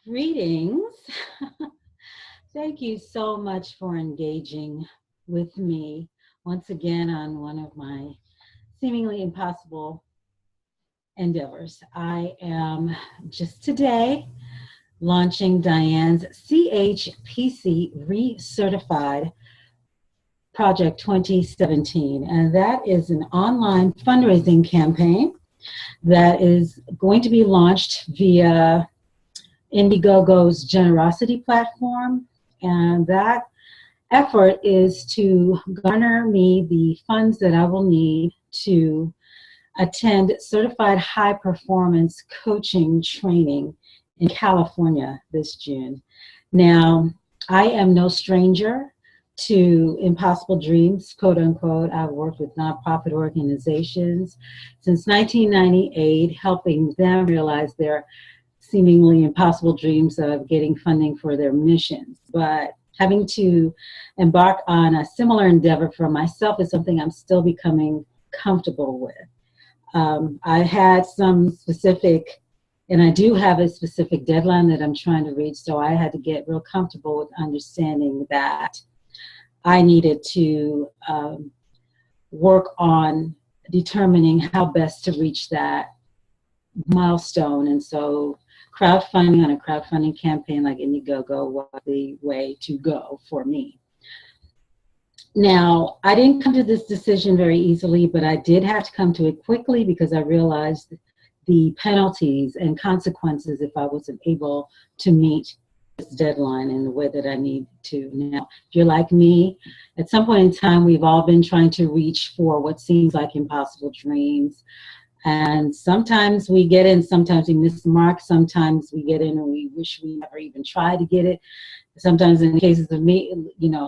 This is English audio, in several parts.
Greetings. Thank you so much for engaging with me once again on one of my seemingly impossible endeavors. I am just today launching Dianne's CHPC Recertified Project 2017, and that is an online fundraising campaign that is going to be launched via Indiegogo's generosity platform, and that effort is to garner me the funds that I will need to attend certified high performance coaching training in California this June. Now, I am no stranger to impossible dreams, quote unquote. I've worked with nonprofit organizations since 1998, helping them realize their seemingly impossible dreams of getting funding for their missions. But having to embark on a similar endeavor for myself is something I'm still becoming comfortable with. I had some specific, and I do have a specific deadline that I'm trying to reach, so I had to get real comfortable with understanding that I needed to work on determining how best to reach that milestone. And so crowdfunding on a crowdfunding campaign like Indiegogo was the way to go for me. Now, I didn't come to this decision very easily, but I did have to come to it quickly because I realized the penalties and consequences if I wasn't able to meet this deadline in the way that I need to. Now, if you're like me, at some point in time, we've all been trying to reach for what seems like impossible dreams. And sometimes we get in, sometimes we miss the mark, sometimes we get in and we wish we never even tried to get it. Sometimes in cases of me,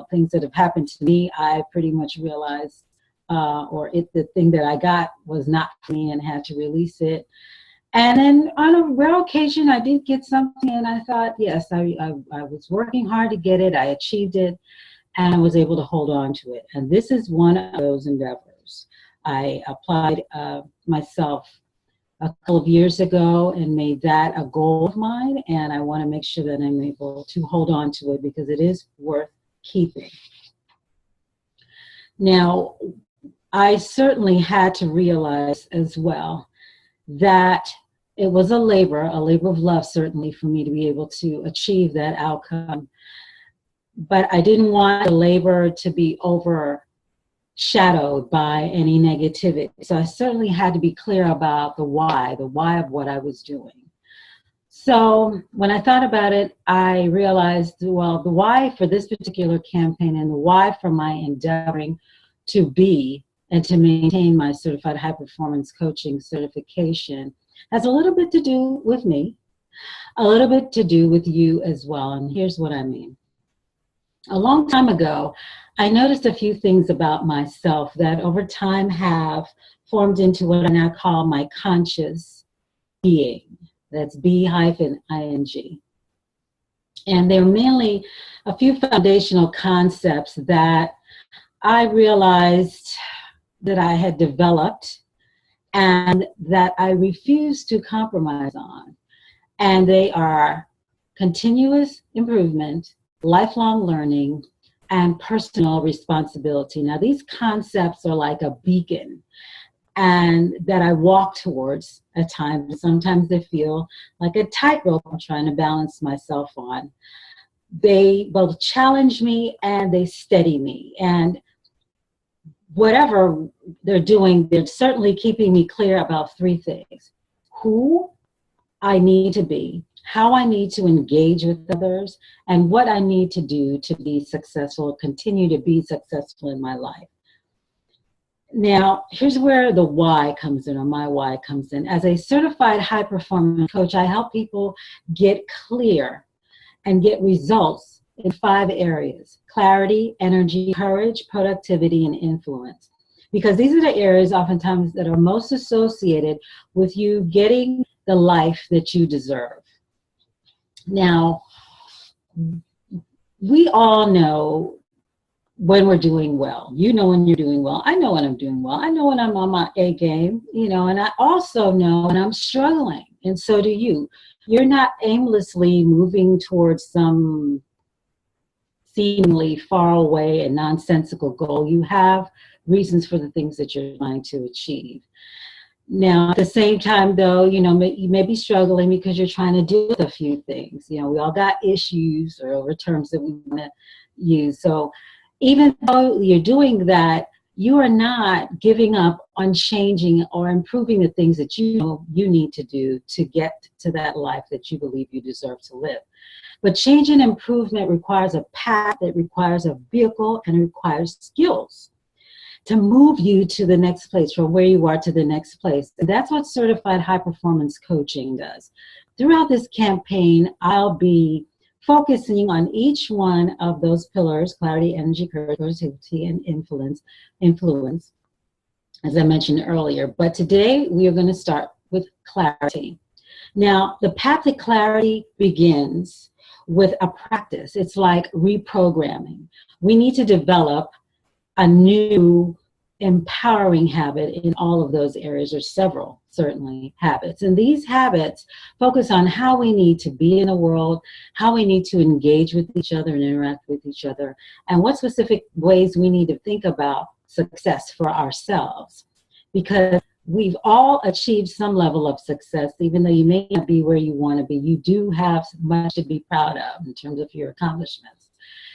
things that have happened to me, I pretty much realized, the thing that I got was not for me and had to release it. And then on a rare occasion, I did get something and I thought, yes, I was working hard to get it, I achieved it, and I was able to hold on to it. And this is one of those endeavors. I applied myself a couple of years ago and made that a goal of mine, and I want to make sure that I'm able to hold on to it because it is worth keeping. Now, I certainly had to realize as well that it was a labor of love certainly for me to be able to achieve that outcome, but I didn't want the labor to be overshadowed by any negativity. So I certainly had to be clear about the why of what I was doing. So when I thought about it, I realized, well, the why for this particular campaign and the why for my endeavoring to be and to maintain my certified high performance coaching certification has a little bit to do with me, a little bit to do with you as well. And here's what I mean. A long time ago, I noticed a few things about myself that over time have formed into what I now call my conscious being. That's B-ing. And they're mainly a few foundational concepts that I realized that I had developed and that I refuse to compromise on. And they are continuous improvement, lifelong learning, and personal responsibility. Now, these concepts are like a beacon and that I walk towards at times. Sometimes they feel like a tightrope I'm trying to balance myself on. They both challenge me and they steady me. And whatever they're doing, they're certainly keeping me clear about three things: who I need to be, how I need to engage with others, and what I need to do to be successful, continue to be successful in my life. Now, here's where the why comes in, or my why comes in. As a certified high performance coach, I help people get clear and get results in 5 areas: clarity, energy, courage, productivity, and influence. Because these are the areas oftentimes that are most associated with you getting the life that you deserve. Now, we all know when we're doing well. You know when you're doing well. I know when I'm doing well. I know when I'm on my A game, and I also know when I'm struggling. and so do you. You're not aimlessly moving towards some seemingly far away and nonsensical goal. You have reasons for the things that you're trying to achieve. Now, at the same time, though, you may be struggling because you're trying to do a few things. We all got issues or over terms that we want to use. So even though you're doing that, you are not giving up on changing or improving the things that you know you need to do to get to that life that you believe you deserve to live. But change and improvement requires a path, it requires a vehicle, and it requires skills to move you to the next place, from where you are to the next place. And that's what certified high performance coaching does. Throughout this campaign, I'll be focusing on each one of those pillars: clarity, energy, courage, creativity, and influence, as I mentioned earlier. But today we are going to start with clarity. Now, the path to clarity begins with a practice. It's like reprogramming. We need to develop a new empowering habit in all of those areas, or several, certainly, habits. And these habits focus on how we need to be in the world, how we need to engage with each other and interact with each other, and what specific ways we need to think about success for ourselves. Because we've all achieved some level of success, even though you may not be where you want to be. You do have much to be proud of in terms of your accomplishments.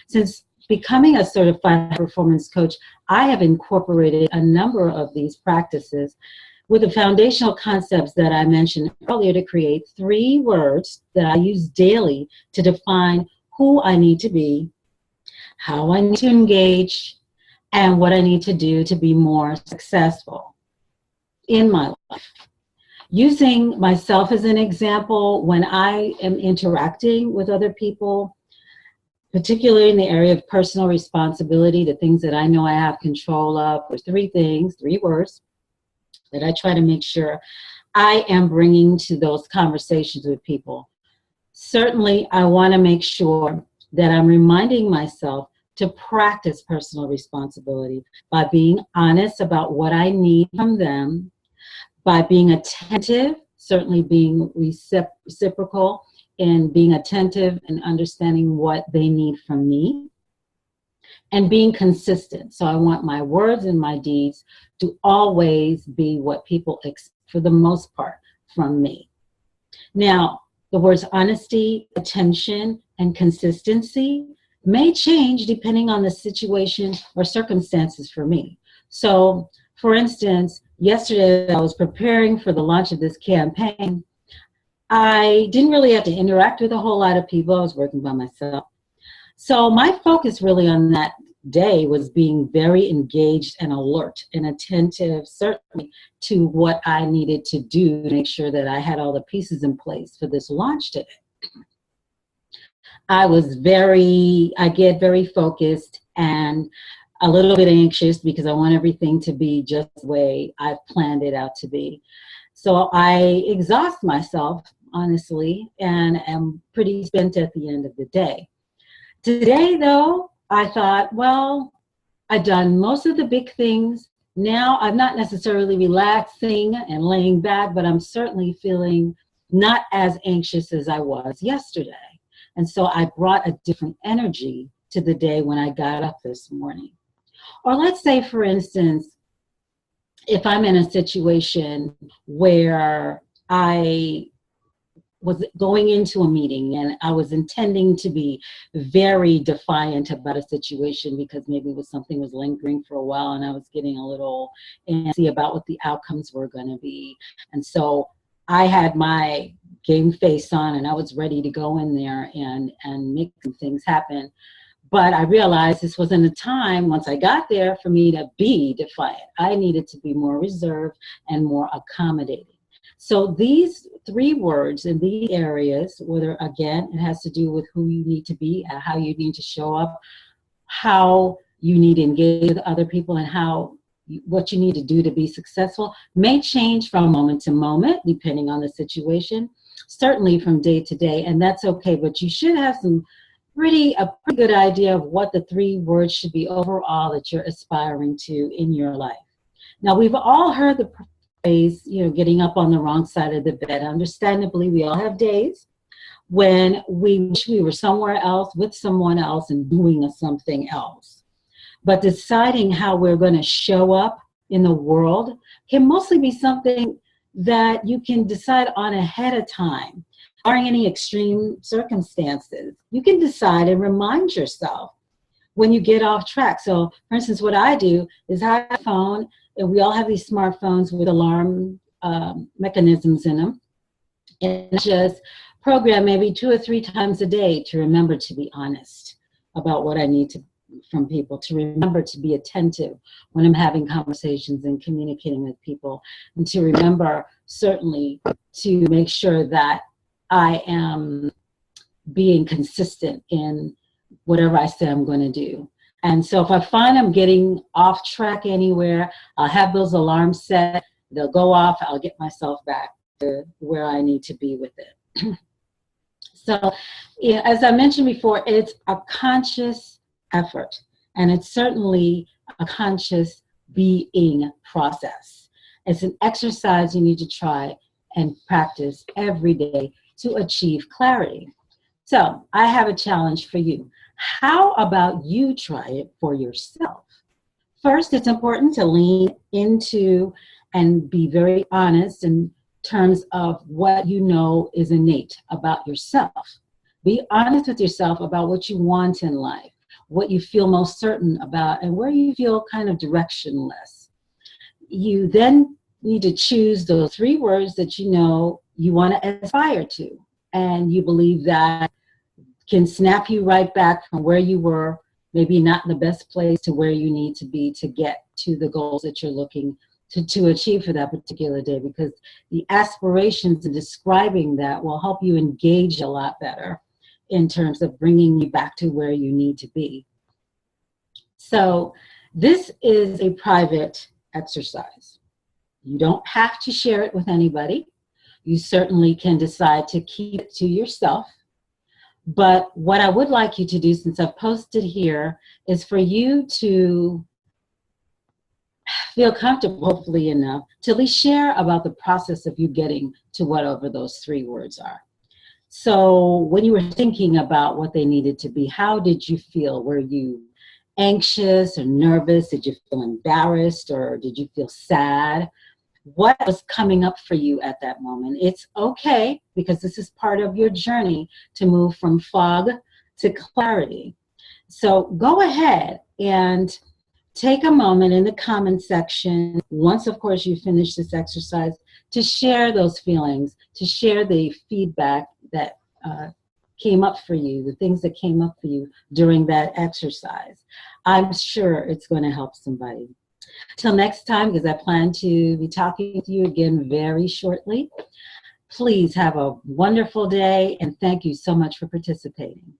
Since becoming a certified performance coach, I have incorporated a number of these practices with the foundational concepts that I mentioned earlier to create 3 words that I use daily to define who I need to be, how I need to engage, and what I need to do to be more successful in my life. Using myself as an example, when I am interacting with other people, particularly in the area of personal responsibility, the things that I know I have control of, there's 3 things, 3 words that I try to make sure I am bringing to those conversations with people. Certainly, I want to make sure that I'm reminding myself to practice personal responsibility by being honest about what I need from them, by being attentive, certainly being reciprocal, and being attentive and understanding what they need from me, and being consistent. So I want my words and my deeds to always be what people expect, for the most part, from me. Now, the words honesty, attention, and consistency may change depending on the situation or circumstances for me. So, for instance, yesterday I was preparing for the launch of this campaign. I didn't really have to interact with a whole lot of people. I was working by myself. So my focus really on that day was being very engaged and alert and attentive, certainly, to what I needed to do to make sure that I had all the pieces in place for this launch today. I get very focused and a little bit anxious because I want everything to be just the way I've planned it out to be. So I exhaust myself, honestly, and am pretty spent at the end of the day. Today, though, I thought, well, I've done most of the big things. Now I'm not necessarily relaxing and laying back, but I'm certainly feeling not as anxious as I was yesterday. And so I brought a different energy to the day when I got up this morning. Or let's say, for instance, if I'm in a situation where I was going into a meeting and I was intending to be very defiant about a situation because maybe something was lingering for a while and I was getting a little antsy about what the outcomes were going to be. And so I had my game face on and I was ready to go in there and make some things happen. But I realized this wasn't a time, once I got there, for me to be defiant. I needed to be more reserved and more accommodating. So these 3 words in these areas, whether, again, it has to do with who you need to be, how you need to show up, how you need to engage with other people, and what you need to do to be successful, may change from moment to moment, depending on the situation, certainly from day to day, and that's okay. But you should have a pretty good idea of what the 3 words should be overall that you're aspiring to in your life. Now, we've all heard the always, getting up on the wrong side of the bed. Understandably, we all have days when we wish we were somewhere else with someone else and doing something else. But deciding how we're going to show up in the world can mostly be something that you can decide on ahead of time, barring any extreme circumstances. You can decide and remind yourself when you get off track. So, for instance, what I do is I have a phone, and we all have these smartphones with alarm mechanisms in them, and just program maybe 2 or 3 times a day to remember to be honest about what I need from people, to remember to be attentive when I'm having conversations and communicating with people, and to remember certainly to make sure that I am being consistent in whatever I say I'm going to do. And so if I find I'm getting off track anywhere, I'll have those alarms set, they'll go off, I'll get myself back to where I need to be with it. So, as I mentioned before, it's a conscious effort, and it's certainly a conscious being process. It's an exercise you need to try and practice every day to achieve clarity. So I have a challenge for you. How about you try it for yourself? First, it's important to lean into and be very honest in terms of what you know is innate about yourself. Be honest with yourself about what you want in life, what you feel most certain about, and where you feel kind of directionless. You then need to choose those 3 words that you know you want to aspire to, and you believe that can snap you right back from where you were, maybe not in the best place, to where you need to be to get to the goals that you're looking to achieve for that particular day, because the aspirations and describing that will help you engage a lot better in terms of bringing you back to where you need to be. So this is a private exercise. You don't have to share it with anybody. You certainly can decide to keep it to yourself. But what I would like you to do, since I've posted here, is for you to feel comfortable, hopefully enough, to at least share about the process of you getting to whatever those 3 words are. So when you were thinking about what they needed to be, how did you feel? Were you anxious or nervous? Did you feel embarrassed, or did you feel sad? What was coming up for you at that moment? It's okay, because this is part of your journey to move from fog to clarity. So go ahead and take a moment in the comment section, once of course you finish this exercise, to share those feelings, to share the feedback that came up for you, the things that came up for you during that exercise. I'm sure it's going to help somebody. Till next time, because I plan to be talking to you again very shortly. Please have a wonderful day, and thank you so much for participating.